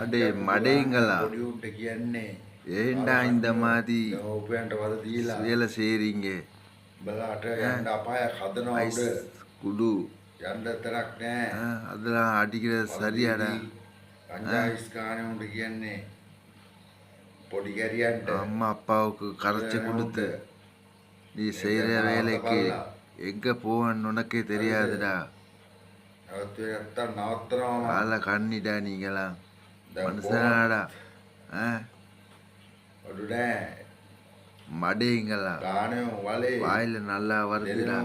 අඩේ මඩේංගලා පොඩි උන්ට කියන්නේ ஏண்டா இந்த மாதிரி උපයන්ට වද දීලා வேலை செய்றீங்க බලාට යන්න අපායක් හදනවා ஐஸ் උඩ குடு යන්න තරක් නෑ அதெல்லாம் அடிக்கிறது சரியாடா පංචායිස් කානේ උන්ට කියන්නේ பொடி கறியான்ட்டு அம்மா அப்பாவுக்கு கரைச்சி கொடுத்து நீ செய்கிற வேலைக்கு எங்கே போவேன்னு உனக்கே தெரியாதுடா காலை கண்ணிடா நீங்களாம் மனுஷனாடா மடைங்களா வாயில் நல்லா வருதுடா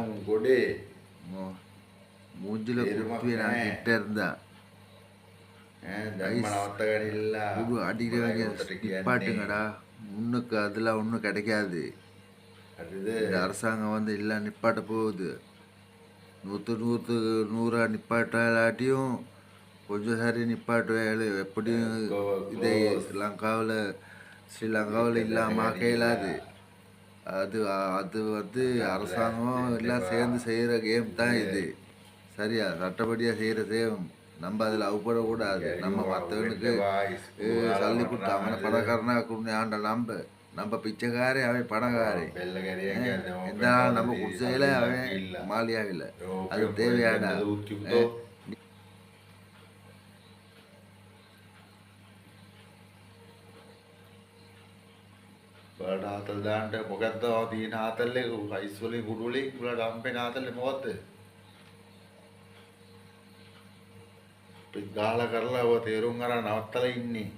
மூஞ்சில குப்பி நான் கிட்ட இருந்தா அடிக்கிறவங்க நிப்பாட்டுங்கடா முன்னுக்கு அதெல்லாம் ஒன்றும் கிடைக்காது இந்த அரசாங்கம் வந்து எல்லாம் நிப்பாட்ட போகுது 100 நிப்பாட்டாட்டியும் கொஞ்சம் சரி நிப்பாட்டு எப்படியும் இதே ஸ்ரீலங்காவில் இல்லாமல் ஆக்கையிலாது அது அது வந்து அரசாங்கம் எல்லாம் சேர்ந்து செய்கிற கேம் தான் இது சரியா சட்டப்படியாக செய்கிற சேம் நம்ம அதில் அவுப்படக்கூடாது நம்ம மற்றவனுக்கு சல்லி கொடுத்து அவனை பணக்காரனா கொடுத்து ஆண்ட நம்ம பிச்சைக்காரே அவன் பணக்காரே எந்த நாள் நம்ம குடிசையில் அவன் மாலியாவில் அது தேவையாடா ආතල් දාන්න මොකද්ද තියෙන ආතල් එක අයිස් වලින් කුඩු වලින් උඹලා ඩම්පෙන ආතල් එක මොකද්ද? පිටගාලා කරලා ඔය තේරුම් අරන් නවත්තලා ඉන්නේ.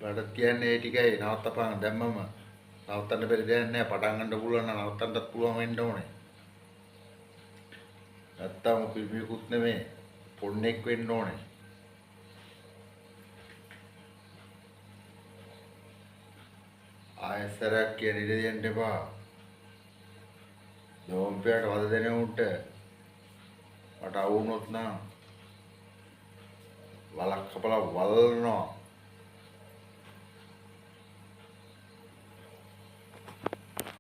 බඩත් කියන්නේ ඒ ටිකයි නවත්තපන් දැම්මම නවත්තන්න බැරි දෙයක් නෑ පටන් ගන්න පුළුවන් නම් නවත්තන්නත් පුළුවන් වෙන්න ඕනේ. නැත්තම් පිළිමිකුත් නෙමෙයි පොන්නෙක් වෙන්න ඕනේ. ආයසරක් කියන ඉඩ දෙන්න එපා. දෝම්පියට වද දෙන උන්ට මට අවුනොත් නම් වලක් කපලා වල්නවා.